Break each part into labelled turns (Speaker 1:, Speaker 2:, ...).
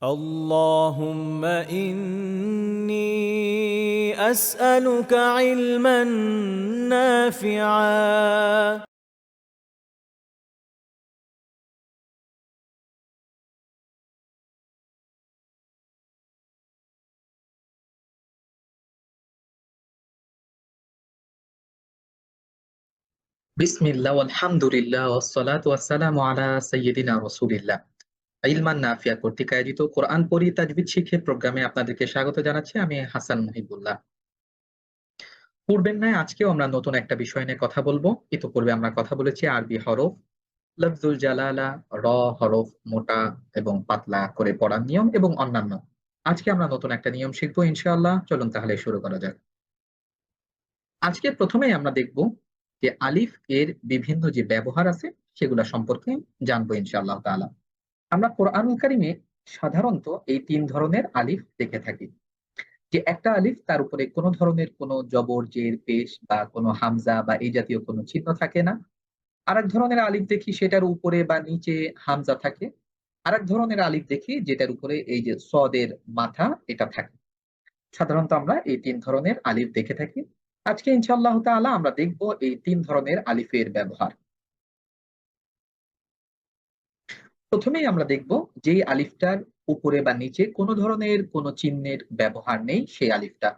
Speaker 1: اللهم إني أسألك علما نافعا
Speaker 2: বিসমিল্লাহ আলহামদুলিল্লাহ ওয়াসসালাতু ওয়াসসালামু আলা সাইয়্যিদিনা রাসূলিল্লাহ। ইলমান নাফিয়া কর্তৃক আয়োজিত কোরআন পড়ি তাজবিদ শিখে প্রোগ্রামে আপনাদেরকে স্বাগত জানাচ্ছি। আমি হাসান মুহিবুল্লাহ। পূর্বের ন্যায় আজকেও আমরা নতুন একটা বিষয় নিয়ে কথা বলবো। ইতিপূর্বে আমরা কথা বলেছি আরবি হরফ, লফজুল জালালা, র হরফ মোটা এবং পাতলা করে পড়ার নিয়ম এবং অন্যান্য। আজকে আমরা নতুন একটা নিয়ম শিখবো ইনশাআল্লাহ। চলুন তাহলে শুরু করা যাক। আজকে প্রথমেই আমরা দেখব যে আলিফ এর বিভিন্ন যে ব্যবহার আছে সেগুলা সম্পর্কে জানবো ইনশাআল্লাহ তাআলা। আমরা কোরআনুল কারিমে সাধারণত এই ৩ ধরনের আলিফ দেখে থাকি। যে একটা আলিফ তার উপরে কোন ধরনের কোন জবর, জের, পেশ বা কোন হামজা বা এই জাতীয় কোন চিহ্ন থাকে না। আরেক ধরনের আলিফ দেখি সেটার উপরে বা নিচে হামজা থাকে। আরেক ধরনের আলিফ দেখি যেটার উপরে এই যে সদের মাথা এটা থাকে। সাধারণত আমরা এই ৩ ধরনের আলিফ দেখে থাকি। আজকে ইনশাআল্লাহ তাআলা আমরা দেখব এই ৩ ধরনের আলিফের ব্যবহার। প্রথমেই আমরা দেখব যেই আলিফটার উপরে বা নিচে কোন ধরনের কোন চিহ্নের ব্যবহার নেই সেই আলিফটা।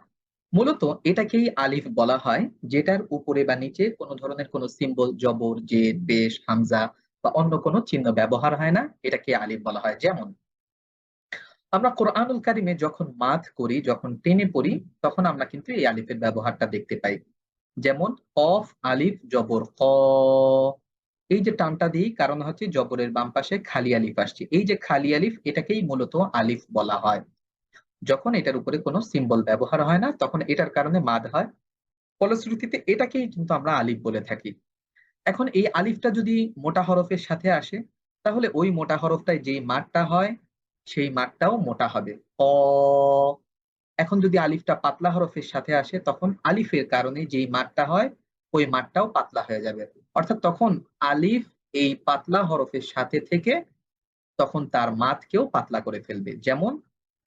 Speaker 2: মূলত এটাকেই আলিফ বলা হয় যেটার উপরে বা নিচে কোন ধরনের কোন সিম্বল, জবর, জের, পেশ, হামজা বা অন্য কোন চিহ্ন ব্যবহার হয় না। এটাকে আলিফ বলা হয়। যেমন আমরা কোরআনুল কারিমে যখন মাদ করি, যখন টেনে পড়ি তখন আমরা কিন্তু এই আলিফের ব্যবহারটা দেখতে পাই। যেমন কফ, আলিফ, জবর ক। এই যে টানটা দিই কারণ হচ্ছে জবরের বাম পাশে খালি আলিফ আসছে। এই যে খালি আলিফ এটাকেই মূলত আলিফ বলা হয়। যখন এটার উপরে কোনো সিম্বল ব্যবহার হয় না তখন এটার কারণে মাদ হয়। ফলশ্রুতিতে এটাকেই কিন্তু আমরা আলিফ বলে থাকি। এখন এই আলিফটা যদি মোটা হরফের সাথে আসে তাহলে ওই মোটা হরফটায় যেই মাদটা হয় সেই মাদটাও মোটা হবে। ক। এখন যদি আলিফটা পাতলা হরফের সাথে আসে তখন আলিফের কারণে যেই মাদটা হয় ওই মাদটাও পাতলা হয়ে যাবে। অর্থাৎ তখন আলিফ এই পাতলা হরফের সাথে থেকে তখন তার মাদকেও পাতলা করে ফেলবে। যেমন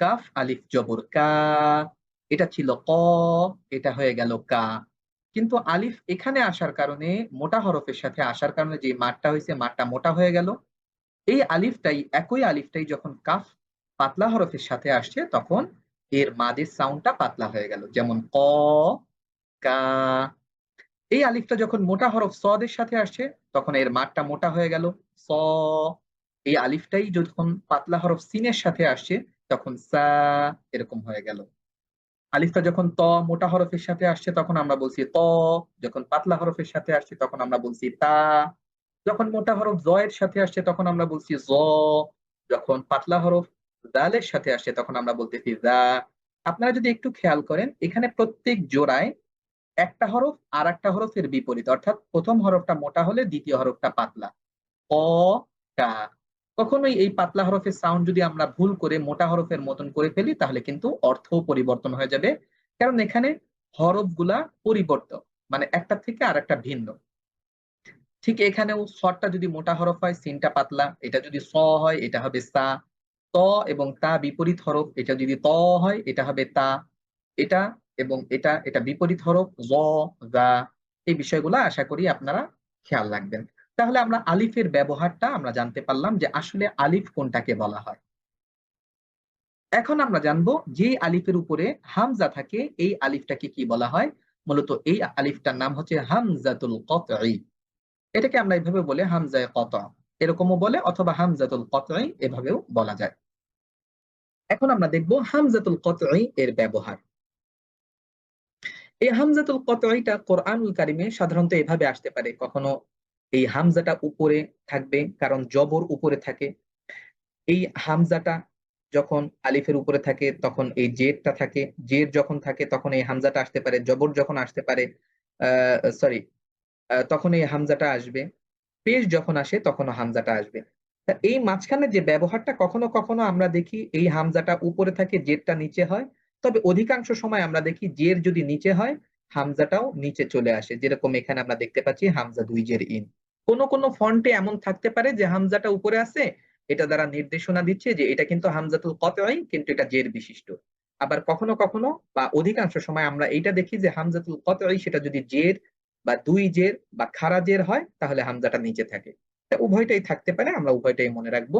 Speaker 2: কাফ, আলিফ, জবর কা। এটা ছিল ক, এটা হয়ে গেল কা। কিন্তু আলিফ এখানে আসার কারণে মোটা হরফের সাথে আসার কারণে যে মাদটা হইছে মাদটা মোটা হয়ে গেল। এই আলিফটাই একই আলিফটাই যখন কাফ পাতলা হরফের সাথে আসছে তখন এর মাদের সাউন্ডটা পাতলা হয়ে গেল। যেমন ক, কা। এই আলিফটা যখন মোটা হরফ সদের সাথে আসছে তখন এর মাদটা মোটা হয়ে গেল। স। এই আলিফটাই যখন পাতলা হরফ সিনের সাথে আসছে তখন সা এরকম হয়ে গেল। আলিফটা যখন ত মোটা হরফের সাথে আসছে তখন আমরা বলছি ত। যখন পাতলা হরফের সাথে আসছে তখন আমরা বলছি তা। যখন মোটা হরফ জ এর সাথে আসছে তখন আমরা বলছি জ। যখন পাতলা হরফ দালের সাথে আসছে তখন আমরা বলতেছি দা। আপনারা যদি একটু খেয়াল করেন এখানে প্রত্যেক জোড়ায় একটা হরফ আর একটা হরফের বিপরীত। অর্থাৎ প্রথম হরফটা মোটা হলে দ্বিতীয় হরফটা পাতলা। ক, কা। কখনোই এই পাতলা হরফের সাউন্ড যদি আমরা ভুল করে মোটা হরফের মতন করে ফেলি তাহলে কিন্তু অর্থও পরিবর্তন হয়ে যাবে। কারণ এখানে হরফগুলা পরিবর্তন, মানে একটা থেকে আরেকটা ভিন্ন। ঠিক এখানেও সরটা যদি মোটা হরফ হয় সিনটা পাতলা, এটা যদি স হয় এটা হবে সা। ত এবং তা বিপরীত হরফ, এটা যদি ত হয় এটা হবে তা। এটা এবং এটা বিপরীত হরফ জ, যা। এই বিষয়গুলো আশা করি আপনারা খেয়াল রাখবেন। তাহলে আমরা আলিফের ব্যবহারটা আমরা জানতে পারলাম যে আসলে আলিফ কোনটাকে বলা হয়। এখন আমরা জানবো যে আলিফের উপরে হামজা থাকে এই আলিফটাকে কি বলা হয়। মূলত এই আলিফটার নাম হচ্ছে হামজাতুল কতঈ। এটাকে আমরা এভাবে বলে হামজায়ে কতআ এরকমও বলে, অথবা হামজাতুল কতঈ এভাবেও বলা যায়। এখন আমরা দেখব হামজাতুল কতঈ এর ব্যবহার। এই হামজাতুল কতঈটা কোরআনুল কারিমে সাধারণত এভাবে আসতে পারে। কখনো এই হামজাটা উপরে থাকবে কারণ জবর উপরে থাকে। এই হামজাটা যখন আলিফের উপরে থাকে তখন এই জেরটা থাকে। জের যখন থাকে তখন এই হামজাটা আসতে পারে। জবর যখন আসতে পারে সরি তখন এই হামজাটা আসবে। পেশ যখন আসে তখনও হামজাটা আসবে। তা এই মাঝখানে যে ব্যবহারটা কখনো কখনো আমরা দেখি এই হামজাটা উপরে থাকে জেরটা নিচে হয়। তবে অধিকাংশ সময় আমরা দেখি জের যদি নিচে হয় হামজাটাও নিচে চলে আসে। যেরকম এখানে আমরা দেখতে পাচ্ছি হামজা দুই জের ইন। কোন কোন ফন্টে এমন থাকতে পারে যে হামজাটা উপরে আছে এটা দ্বারা নির্দেশনা দিচ্ছে যে এটা কিন্তু হামজাতুল কতই, কিন্তু এটা জের বিশিষ্ট। আবার কখনো, কখনো বা অধিকাংশ সময় আমরা এইটা দেখি যে হামজাতুল কতই সেটা যদি জের বা ২ জের বা খাড়া জের হয় তাহলে হামজাটা নিচে থাকে। উভয়টাই থাকতে পারে, আমরা উভয়টাই মনে রাখবো।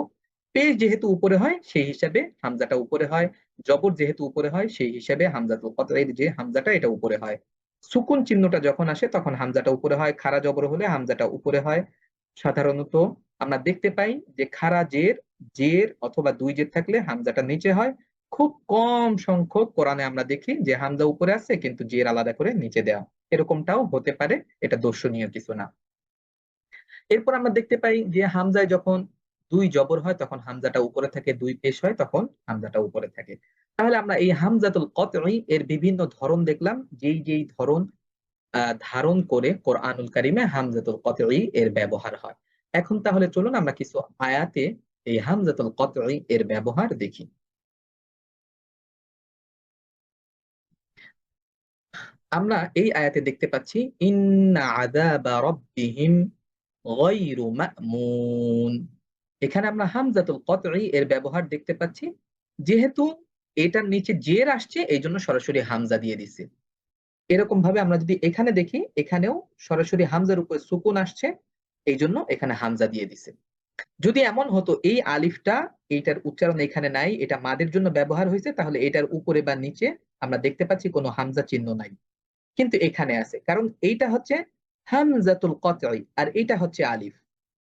Speaker 2: পেশ যেহেতু উপরে হয় সেই হিসাবে হামজাটা উপরে হয়। জবর যেহেতু উপরে হয় সেই হিসাবে হামজাতুল কতইর যে হামজাটা এটা উপরে হয়। সুকুন চিহ্নটা যখন আসে তখন হামজাটা উপরে হয়, খাড়া জবর হলে হামজাটা উপরে হয়। সাধারণত আমরা দেখতে পাই যে খাড়া জের, জের অথবা ২ জের থাকলে হামজাটা নিচে হয়। খুব কম সংখ্যক কোরআনে আমরা দেখি যে হামজা উপরে আছে কিন্তু জের আলাদা করে নিচে দেওয়া। এরকমটাও হতে পারে, এটা দর্শনীয় কিছু না। এরপর আমরা দেখতে পাই যে হামজায় যখন ২ জবর হয় তখন হামজাটা উপরে থাকে, ২ পেশ হয় তখন হামজাটা উপরে থাকে। তাহলে আমরা এই হামজাতুল কতই এর বিভিন্ন ধরন দেখলাম, যেই ধরন ধারণ করে কোরআনুল কারিমে হামজাতুল কতই এর ব্যবহার হয়। এখন তাহলে চলুন আমরা কিছু আয়াতে এই হামজাতুল কতই এর ব্যবহার দেখি। আমরা এই আয়াতে দেখতে পাচ্ছি ইন্না আযাবা রাব্বিহিম গায়রু মা'মুন। এখানে আমরা হামজাতুল কতই এর ব্যবহার দেখতে পাচ্ছি। যেহেতু এটার নিচে জের আসছে এইজন্য সরাসরি হামজা দিয়ে দিছে। এরকম ভাবে আমরা যদি এখানে দেখি, এখানেও সরাসরি হামজার উপরে সুকুন আসছে, এইজন্য এখানে হামজা দিয়ে দিছে। যদি এমন হতো এই আলিফটা, এইটার উচ্চারণ এখানে নাই, এটা মাদের জন্য ব্যবহার হয়েছে, তাহলে এটার উপরে বা নিচে আমরা দেখতে পাচ্ছি কোনো হামজা চিহ্ন নাই। কিন্তু এখানে আছে। কারণ এইটা হচ্ছে হামজাতুল কতই আর এইটা হচ্ছে আলিফ।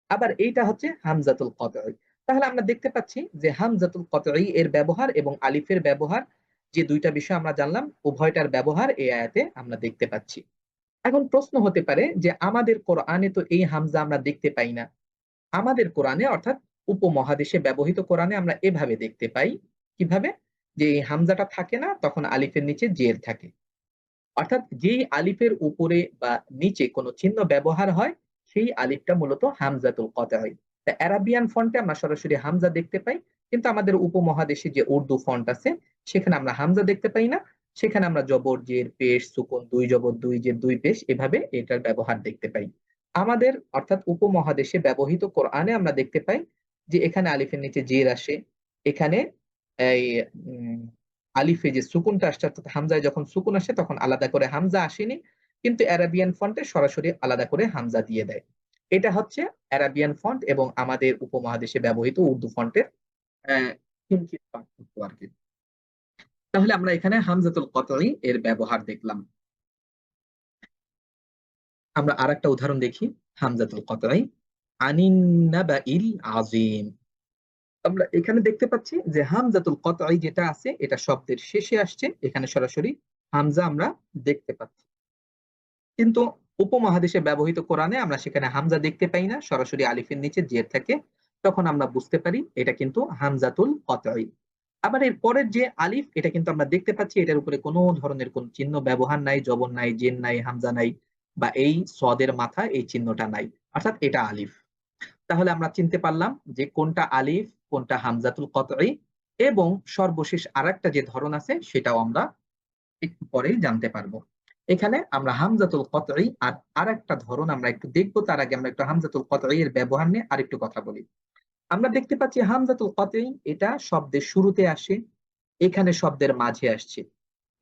Speaker 2: আবার এইটা হচ্ছে হামজাতুল কতই। তাহলে আমরা দেখতে পাচ্ছি যে হামজাতুল কতই এর ব্যবহার এবং আলিফের ব্যবহার, যে ২ টা বিষয় আমরা জানলাম, উভয়টার ব্যবহার এই আয়াতে আমরা দেখতে পাচ্ছি। এখন প্রশ্ন হতে পারে যে আমাদের কোরআনে তো এই হামজা আমরা দেখতে পাই না। আমাদের কোরআনে অর্থাৎ উপমহাদেশে ব্যবহৃত কোরআনে আমরা এভাবে দেখতে পাই। কিভাবে? যে এই হামজাটা থাকে না, তখন আলিফের নিচে জের থাকে। অর্থাৎ যেই আলিফের উপরে বা নিচে কোনো চিহ্ন ব্যবহার হয় সেই আলিফটা মূলত হামজাতুল কতই। তা অ্যারাবিয়ান ফন্টে আমরা সরাসরি হামজা দেখতে পাই, কিন্তু আমাদের উপমহাদেশে যে উর্দু ফন্ট আছে সেখানে আমরা হামজা দেখতে পাই না। সেখানে আমরা জবর, জের, পেশ, সুকুন, ২ জবর, ২ জের, ২ পেশ এভাবে এটার ব্যবহার দেখতে পাই। আমাদের অর্থাৎ উপমহাদেশে ব্যবহৃত কোরআনে আমরা দেখতে পাই যে এখানে আলিফের নিচে জের আসে। এখানে এই উম আলিফে যে সুকুনটা আসছে অর্থাৎ হামজায় যখন সুকুন আসে তখন আলাদা করে হামজা আসেনি। কিন্তু অ্যারাবিয়ান ফন্টে সরাসরি আলাদা করে হামজা দিয়ে দেয়। এটা হচ্ছে অ্যারাবিয়ান ফন্ট এবং আমাদের উপমহাদেশে ব্যবহৃত উর্দু ফন্টের অ্যা কিঞ্চিৎ পার্থক্য আরকি। তাহলে আমরা এখানে হামজাতুল কতই এর ব্যবহার দেখলাম। আমরা আরেকটা উদাহরণ দেখি হামজাতুল কতই। আনিন নাবাইল আযীম। আমরা এখানে দেখতে পাচ্ছি যে হামজাতুল কতই যেটা আছে এটা শব্দের শেষে আসছে। এখানে সরাসরি হামজা আমরা দেখতে পাচ্ছি। কিন্তু উপমহাদেশে ব্যবহৃত কোরআনে আমরা সেখানে হামজা দেখতে পাই না। সরাসরি আলিফের নিচে জের থাকে। তখন আমরা বুঝতে পারি এটা কিন্তু হামজাতুল কতই। আবার এর পরের যে আলিফ এটা কিন্তু আমরা দেখতে পাচ্ছি এটার উপরে কোন ধরনের কোন চিহ্ন ব্যবহার নাই, জবর নাই, জের নাই, হামজা নাই বা এই সদের মাথায় এই চিহ্নটা নাই। অর্থাৎ এটা আলিফ। তাহলে আমরা চিনতে পারলাম যে কোনটা আলিফ, কোনটা হামজাতুল কতই এবং সর্বশেষ আরেকটা যে ধরন আছে সেটাও আমরা একটু পরেই জানতে পারবো। এখানে আমরা হামজাতুল কতই আর আরেকটা ধরন আমরা একটু দেখব, তার আগে আমরা একটু হামজাতুল কতই এর ব্যবহার নিয়ে আরেকটু কথা বলি। আমরা দেখতে পাচ্ছি হামজাতুল কতই এটা শব্দের শুরুতে আসে, এখানে শব্দের মাঝে আসছে।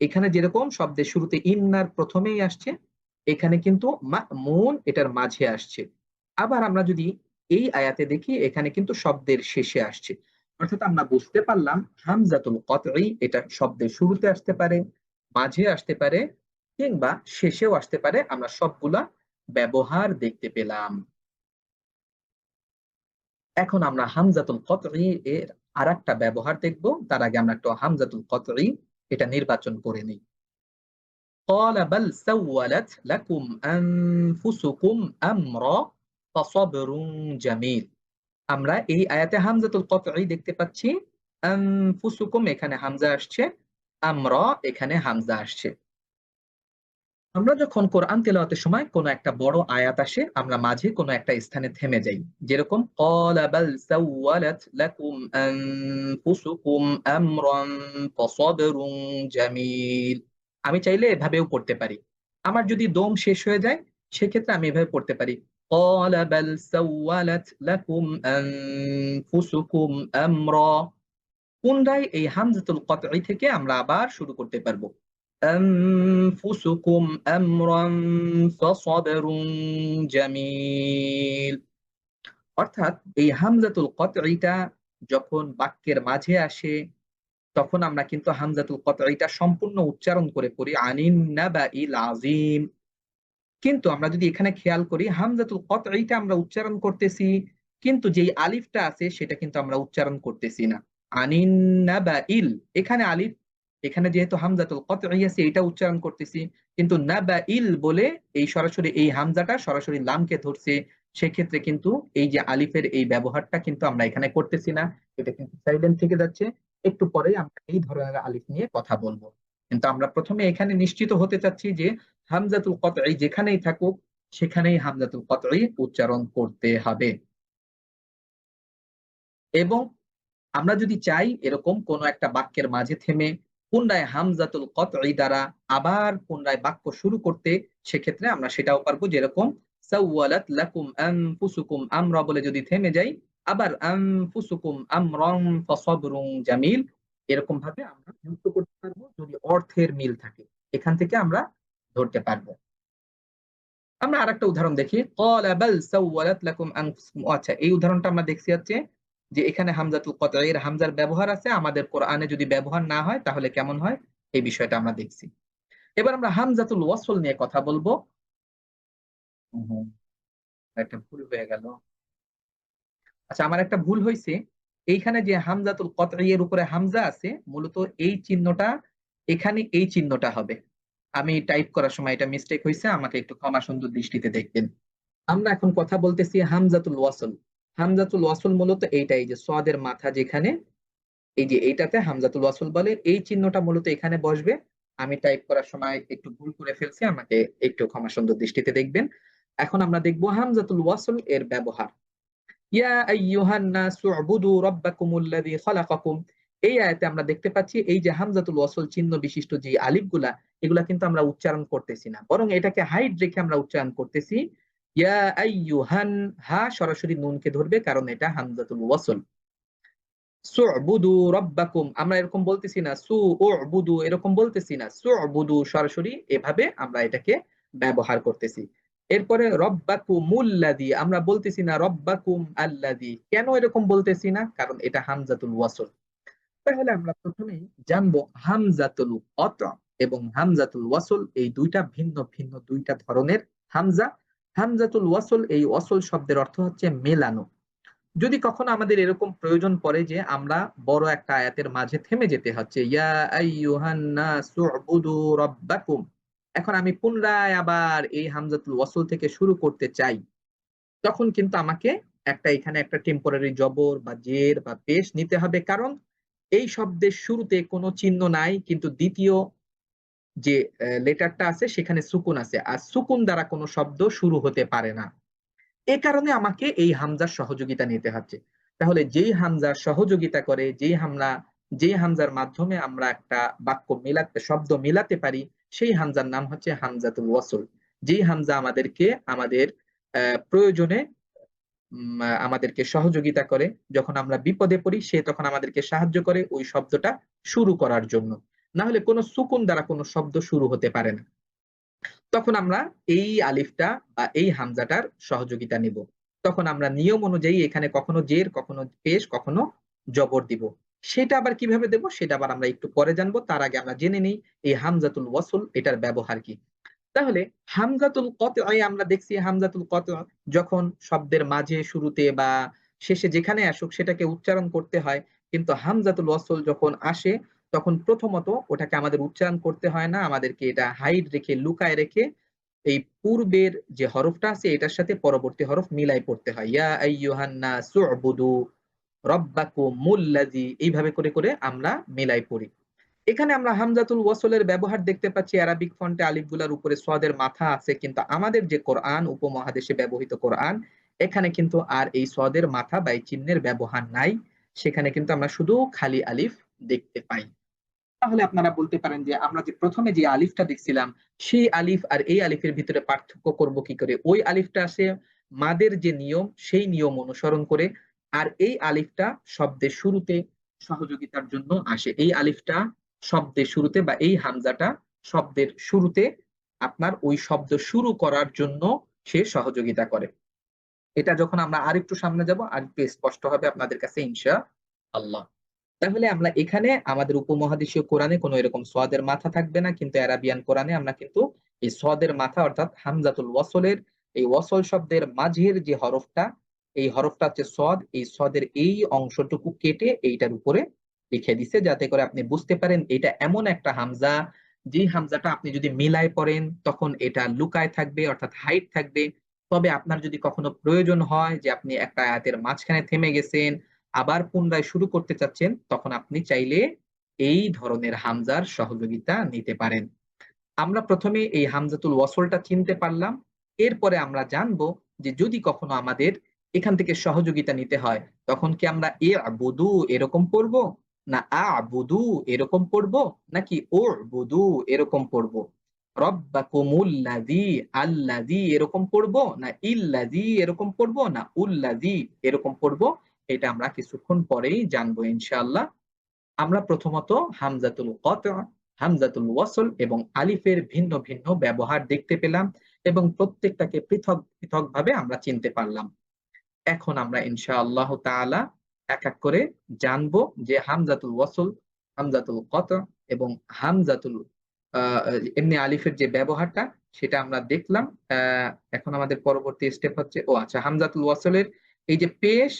Speaker 2: এখানে যেরকম শব্দের শুরুতে ইন্নার প্রথমেই আসছে, এখানে কিন্তু মা'মুন এটার মাঝে আসছে। আবার আমরা যদি এই আয়াতে দেখি এখানে কিন্তু শব্দের শেষে আসছে। অর্থাৎ আমরা বুঝতে পারলাম হামজাতুল কতই এটা শব্দের শুরুতে আসতে পারে, মাঝে আসতে পারে কিংবা শেষেও আসতে পারে। আমরা সবগুলা ব্যবহার দেখতে পেলাম। এখন আমরা হামজাতুল কতই এর আরেকটা ব্যবহার দেখব। তার আগে আমরা একটু হামজাতুল কতই এটা নির্বাচন করে নিই। قال بل سولت لكم أنفسكم أمرا فصبر جميل। আমরা এই আয়াতে হামজাতুল কতই দেখতে পাচ্ছি। আনফুসুকুম এখানে হামজা আসছে, আমরা এখানে হামজা আসছে। আমরা যখন কোরআন তেলাওয়াতের সময় কোন একটা বড় আয়াত আসে আমরা মাঝে কোন একটা স্থানে থেমে যাই। যেরকম ক্বালা বাল সাওয়ালাত লাকুম আনফুসুকুম আমরান ফাসাবরুন জামিল। আমি চাইলে এভাবেও পড়তে পারি। আমার যদি দম শেষ হয়ে যায় সেক্ষেত্রে আমি এভাবে পড়তে পারি। قال بل سولت لكم أنفسكم أمرا পুনরায় এই হামজাতুল কতঈ থেকে আমরা আবার শুরু করতে পারবো। আনফুসুকুম আমরান ফাসাবরুন জামিল। অর্থাৎ এই হামজাতুল কতঈটা যখন বাক্যের মাঝে আসে তখন আমরা কিন্তু হামজাতুল কতঈটা সম্পূর্ণ উচ্চারণ করে পড়ি আনিন নাবাইল আযীম। কিন্তু আমরা যদি এখানে খেয়াল করি হামজাতুল কতঈটা আমরা উচ্চারণ করতেছি, কিন্তু যেই আলিফটা আছে সেটা কিন্তু আমরা উচ্চারণ করতেছি না। আনিন নাবাইল, এখানে আলিফ, এখানে যেহেতু হামজাতুল কতঈ আছে এটা উচ্চারণ করতেছি, কিন্তু নাবাইল বলে এই সরাসরি এই হামজাটা সরাসরি লামকে ধরছে, সেক্ষেত্রে কিন্তু এই যে আলিফের এই ব্যবহারটা কিন্তু আমরা এখানে করতেছি না, এটা কিন্তু সাইলেন্ট থেকে যাচ্ছে। একটু পরেই আমরা এই ধরনের আলিফ নিয়ে কথা বলবো, কিন্তু আমরা প্রথমে এখানে নিশ্চিত হতে চাচ্ছি যে হামজাতুল কতঈ যেখানেই থাকুক সেখানেই হামজাতুল কতঈ উচ্চারণ করতে হবে। এবং আমরা যদি চাই এরকম কোন একটা বাক্যের মাঝে থেমে পুনরায় হামজাতুল কতঈ দ্বারা আবার পুনরায় বাক্য শুরু করতে, সেক্ষেত্রে আমরা সেটাও পারবো। যেরকম সাওয়ালাত লাকুম আনফুসুকুম আমরা বলে যদি থেমে যাই, আবার আনফুসুকুম আমরান ফাসাবরুন জামিল, এরকম ভাবে আমরা যুক্ত করতে পারবো যদি অর্থের মিল থাকে, এখান থেকে আমরা ধরতে পারবো। আমরা আরেকটা উদাহরণ দেখি, ক্বালা বাল সাওয়ালাত লাকুম আনফুসুকুম। আচ্ছা, এই উদাহরণটা আমরা দেখছি হচ্ছে যে এখানে হামজাতুল কতঈর হামজার ব্যবহার আছে, আমাদের কোরআনে যদি ব্যবহার না হয় তাহলে কেমন হয় এই বিষয়টা আমরা দেখছি। এবার আমরা হামজাতুল ওয়াসল নিয়ে কথা বলবো। হুম, একটা ভুল হয়ে গেল। আচ্ছা, আমার একটা ভুল হয়েছে, এইখানে যে হামজাতুল কতঈ এর উপরে হামজা আছে, মূলত এই চিহ্নটা এখানে এই চিহ্নটা হবে। আমি টাইপ করার সময় এটা মিস্টেক হয়েছে, আমাকে একটু ক্ষমা সুন্দর দৃষ্টিতে দেখবেন। আমরা এখন কথা বলতেছি হামজাতুল ওয়াসল। হামজাতুল ওয়াসল মূলত এইটাই যে সদের মাথা যেখানে, এই যে এইটাতে হামজাতুল ওয়াসল বলে, এই চিহ্নটা মূলত এখানে বসবে। আমি টাইপ করার সময় একটু ভুল করে ফেলছি, আমাকে একটু ক্ষমা সুন্দর দৃষ্টিতে দেখবেন। এখন আমরা দেখবো হামজাতুল ওয়াসল এর ব্যবহার। ইয়া আইয়ুহান নাসু উবুদু রাব্বাকুমুল্লাযী খালাকাকুম। এই আয়াতে আমরা দেখতে পাচ্ছি এই যে হামজাতুল ওয়াসল চিহ্ন বিশিষ্ট যে আলিফগুলা, এগুলা কিন্তু আমরা উচ্চারণ করতেছি না, বরং এটাকে হাইড রেখে আমরা উচ্চারণ করতেছি ইয়া আইয়ুহান। হা সরাসরি নুনকে ধরবে কারণ এটা হামজাতুল ওয়াসল। সু'বুদু রাব্বাকুম, আমরা এরকম বলতেছি না, সু'উবুদু এরকম বলতেছি না, সু'বুদু সরাসরি এভাবে আমরা এটাকে ব্যবহার করতেছি। এরপরে রব্বাকুমুল্লাযী, আমরা বলতেছি না রব্বাকুম আল্লাযী। কেন এরকম বলতেছি না? কারণ এটা হামজাতুল ওয়াসল। তাহলে আমরা প্রথমেই জানবো হামজাতুল কতঃ এবং হামজাতুল ওয়াসল এই দুইটা ভিন্ন ভিন্ন দুইটা ধরনের হামজা। হামজাতুল ওয়াসল, এই ওয়াসল শব্দের অর্থ হচ্ছে মেলানো। যদি কখনো আমাদের এরকম প্রয়োজন পড়ে যে আমরা বড় একটা আয়াতের মাঝে থেমে যেতে হচ্ছে, ইয়া আইয়ুহান নাসু উবুদু রাব্বাকুম, এখন আমি পুনরায় আবার এই হামজাতুল ওয়াসল থেকে শুরু করতে চাই, তখন কিন্তু আমাকে একটা এখানে একটা টেম্পোরারি জবর বা জের বা পেশ নিতে হবে, কারণ এই শব্দের শুরুতে কোনো চিহ্ন নাই, কিন্তু দ্বিতীয় যে লেটারটা আছে সেখানে সুকুন আছে, আর সুকুন দ্বারা কোনো শব্দ শুরু হতে পারে না। এ কারণে আমাকে এই হামজার সহযোগিতা নিতে হচ্ছে। তাহলে যেই হামজার সহযোগিতা করে, যেই হামজার মাধ্যমে আমরা একটা বাক্য মিলাতে শব্দ মিলাতে পারি, সেই হামজার নাম হচ্ছে হামজাতুল ওয়াসল। যেই হামজা আমাদেরকে আমাদের প্রয়োজনে আমাদেরকে সহযোগিতা করে, যখন আমরা বিপদে পড়ি সে তখন আমাদেরকে সাহায্য করে ওই শব্দটা শুরু করার জন্য। না হলে কোনো সুকুন দ্বারা কোনো শব্দ শুরু হতে পারে না। তখন আমরা এই আলিফটা বা এই হামজাটার সহযোগিতা নিব। তখন আমরা নিয়ম অনুযায়ী এখানে কখনো জের, কখনো পেশ, কখনো জবর দিব। সেটা আবার কিভাবে দেব সেটা আবার আমরা একটু পরে জানবো। তার আগে আমরা জেনে নিই এই হামজাতুল ওয়াসল এটার ব্যবহার কি। তাহলে হামজাতুল কতঈ আমরা দেখছি হামজাতুল কতঈ যখন শব্দের মাঝে, শুরুতে বা শেষে যেখানে আসুক সেটাকে উচ্চারণ করতে হয়। কিন্তু হামজাতুল ওয়াসল যখন আসে তখন প্রথমত ওটাকে আমাদের উচ্চারণ করতে হয় না, আমাদেরকে এটা হাইড রেখে লুকায় রেখে এই পূর্বের যে হরফটা আছে এটার সাথে পরবর্তী হরফ মিলাই পড়তে হয়। ইয়া আইয়ুহান নাসু উবুদু রাব্বাকুমুল্লাযী, এইভাবে করে করে আমরা মিলাই পড়ি। এখানে আমরা হামজাতুল ওয়াসলের ব্যবহার দেখতে পাচ্ছি আরবিক ফন্টে আলিফগুলার উপরে সদের মাথা আছে, কিন্তু আমাদের যে কোরআন উপমহাদেশে ব্যবহৃত কোরআন, এখানে কিন্তু আর এই সদের মাথা বা এই চিহ্নের ব্যবহার নাই। সেখানে কিন্তু আমরা শুধু খালি আলিফ দেখতে পাই। তাহলে আপনারা বলতে পারেন যে আমরা যে প্রথমে যে আলিফটা দেখছিলাম সেই আলিফ আর এই আলিফের ভিতরে পার্থক্য করব কি করে? ওই আলিফটা আছে মাদের যে নিয়ম সেই নিয়ম অনুসরণ করে। আর এই আলিফটা শব্দের শুরুতে সহযোগিতার জন্য আসে। এই আলিফটা শব্দের শুরুতে বা এই হামজাটা শব্দের শুরুতে আপনার ওই শব্দ শুরু করার জন্য সে সহযোগিতা করে। এটা যখন আমরা আরেকটু সামনে যাব আরেকটু স্পষ্ট হবে আপনাদের কাছে ইনশাআল্লাহ। তাহলে আমরা এখানে আমাদের উপমহাদেশীয় কোরআনে কোনো এরকম সওয়াদের মাথা থাকবে না। কিন্তু অ্যারাবিয়ান কোরআনে আমরা কিন্তু এই সওয়াদের মাথা অর্থাৎ হামজাতুল ওয়াসলের এই ওয়াসল শব্দের মাঝের যে হরফটা, এই হরফটা হচ্ছে সদ। এই সদের এই অংশটুকু কেটে এইটার উপরে লিখে দিছে যাতে করে আপনি বুঝতে পারেন এটা এমন একটা হামজা, যেই হামজাটা আপনি যদি মিলায় পড়েন তখন এটা লুকায় থাকবে অর্থাৎ হাইড থাকবে। তবে আপনার যদি কখনো প্রয়োজন হয় যে আপনি একটা আয়াতের মাঝখানে থেমে গেছেন, আবার পুনরায় শুরু করতে চাচ্ছেন, তখন আপনি চাইলে এই ধরনের হামজার সহযোগিতা নিতে পারেন। আমরা প্রথমে এই হামজাতুল ওয়াসলটা চিনতে পারলাম। এরপরে আমরা জানবো যে যদি কখনো আমাদের এখান থেকে সহযোগিতা নিতে হয়, তখন কি আমরা ইআবুদু এরকম পড়বো? না আ'বুদু এরকম পড়বো? নাকি উ'বুদু এরকম পড়বো? রব্বাকুমুল্লাযী আল্লাযী এরকম পড়বো? না ইল্লাযী এরকম পড়বো? না উল্লাযী এরকম পড়বো? এটা আমরা কিছুক্ষণ পরেই জানবো ইনশাআল্লাহ। আমরা প্রথমত হামজাতুল কতঃ, হামজাতুল ওয়াসল এবং আলিফের ভিন্ন ভিন্ন ব্যবহার দেখতে পেলাম এবং প্রত্যেকটাকে পৃথক পৃথকভাবে আমরা চিনতে পারলাম। এখন আমরা ইনশাআল্লাহ তাআলা এক এক করে জানবো যে হামজাতুল ওয়াসল, হামজাতুল কতঃ এবং হামজাতুল আ এমনি আলিফের যে ব্যবহারটা সেটা আমরা দেখলাম। এখন আমাদের পরবর্তী স্টেপ হচ্ছে আচ্ছা, হামজাতুল ওয়াসলের এই যে পেশ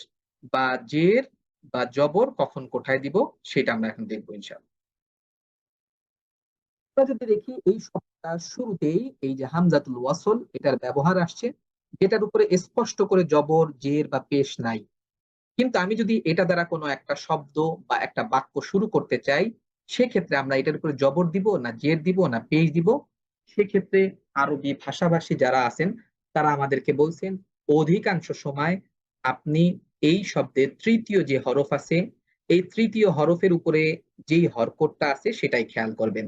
Speaker 2: বা জের বা জবর কখন কোথায় দিব সেটা আমরা এখন দেখব ইনশাআল্লাহ। আমরা যদি দেখি এই শব্দটার শুরুতেই এই যে হামজাতুল ওয়াসল এটার ব্যবহার আসছে, যেটার উপরে স্পষ্ট করে জবর, জের বা পেশ নাই। কিন্তু আমি যদি এটা দ্বারা কোনো একটা শব্দ বা একটা বাক্য শুরু করতে চাই, সেক্ষেত্রে আমরা এটার উপরে জবর দিব না জের দিব না পেশ দিব? সেক্ষেত্রে আরবি ভাষাভাষী যারা আছেন তারা আমাদেরকে বলছেন অধিকাংশ সময় আপনি এই শব্দের ৩য় যে হরফ আছে, এই ৩য় হরফের উপরে যেই হরকতটা আছে সেটাই খেয়াল করবেন।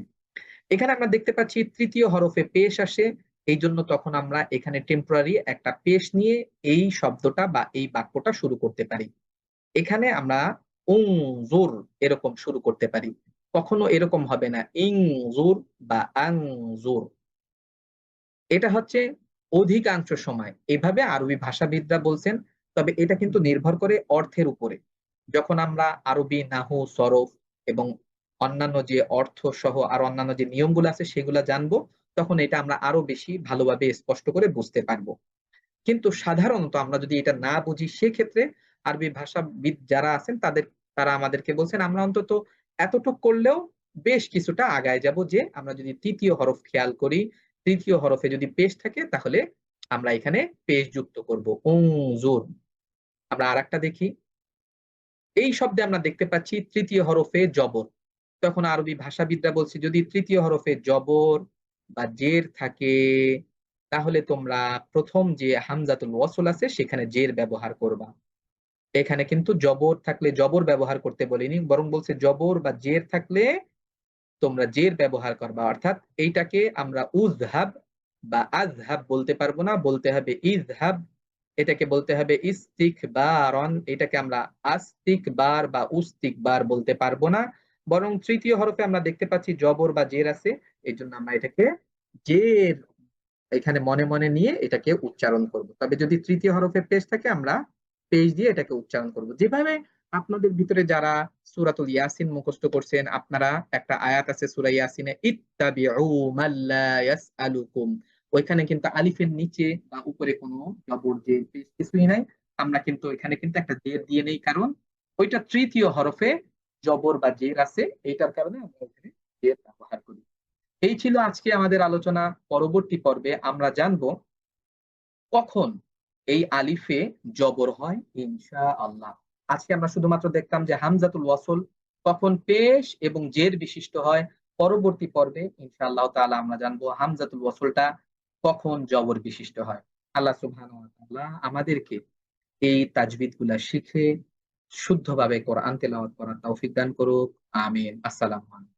Speaker 2: এখানে আমরা দেখতে পাচ্ছি ৩য় হরফে পেশ আসে। এইজন্য তখন আমরা এখানে টেম্পোরারি একটা পেশ নিয়ে এই শব্দটা বা এই বাক্যটা শুরু করতে পারি। এখানে আমরা উনজুর এরকম শুরু করতে পারি। কখনো এরকম হবে না ইনজুর বা আনজুর। এটা হচ্ছে অধিকাংশ সময়। এভাবে আরবি ভাষাবিদরা বলছেন। তবে এটা কিন্তু নির্ভর করে অর্থের উপরে। যখন আমরা আরবি নাহু, সরফ এবং অন্যান্য যে অর্থ সহ আরো অন্যান্য যে নিয়মগুলো আছে সেগুলা জানবো, তখন এটা আমরা আরো বেশি ভালোভাবে স্পষ্ট করে বুঝতে পারবো। কিন্তু সাধারণত আমরা যদি এটা না বুঝি সেক্ষেত্রে আরবি ভাষাবিদ যারা আছেন তারা আমাদেরকে বলছেন আমরা অন্তত এতটুক করলেও বেশ কিছুটা আগায় যাব যে আমরা যদি ৩য় হরফ খেয়াল করি, ৩য় হরফে যদি পেশ থাকে তাহলে আমরা এখানে পেশ যুক্ত করব। উনজুর। আমরা আরেকটা দেখি। এই শব্দে আমরা দেখতে পাচ্ছি ৩য় হরফে জবর। তখন আরবি ভাষাবিদরা বলছে যদি ৩য় হরফে জবর বা জের থাকে তাহলে তোমরা ১ম যে হামজাতুল ওয়াসল আছে সেখানে জের ব্যবহার করবা। এখানে কিন্তু জবর থাকলে জবর ব্যবহার করতে বলিনি। বরং বলছে জবর বা জের থাকলে তোমরা জের ব্যবহার করবা। অর্থাৎ এইটাকে আমরা উযহাব বা আযহাব বলতে পারবো না। বলতে হবে ইযহাব। এটাকে বলতে হবে ইস্তিকবারন। এটাকে আমরা আস্তিকবার বা উস্তিকবার বলতে পারবো না। বরং ৩য় হরফে আমরা দেখতে পাচ্ছি জবর বা জের আছে। এজন্য আমরা এটাকে জের এখানে মনে মনে নিয়ে এটাকে উচ্চারণ করব। তবে যদি ৩য় হরফে পেশ থাকে আমরা পেশ দিয়ে এটাকে উচ্চারণ করব। যেভাবে আপনাদের ভিতরে যারা সূরাতুল ইয়াসিন মুখস্থ করছেন, আপনারা একটা আয়াত আছে সূরা ইয়াসিনে ইত্তাবিউ মাল্লা ইয়াসআলুকুম। ওইখানে কিন্তু আলিফের নিচে বা উপরে কোনো জবর জের পেশ কিছুই নাই। আমরা কিন্তু এখানে কিন্তু একটা জের দিয়ে নেই কারণ ওইটা ৩য় হরফে জবর বা জের আছে। এইটার কারণে আমরা এখানে জের ব্যবহার করি। এই ছিল আজকে আমাদের আলোচনা। পরবর্তী পর্বে আমরা জানবো কখন এই আলিফে জবর হয় ইনশাআল্লাহ। আজকে আমরা শুধুমাত্র দেখলাম যে হামজাতুল ওয়াসল কখন পেশ এবং জের বিশিষ্ট হয়। পরবর্তী পর্বে ইনশাআল্লাহ তাআলা আমরা জানবো হামজাতুল ওয়াসলটা কখন জবর বিশিষ্ট হয়। আল্লাহ সুবহানাহু ওয়া তাআলা আমাদেরকে এই তাজবিদগুলা শিখে শুদ্ধভাবে কোরআন তেলাওয়াত করার তৌফিক দান করুক। আমিন। আসসালামু আলাইকুম।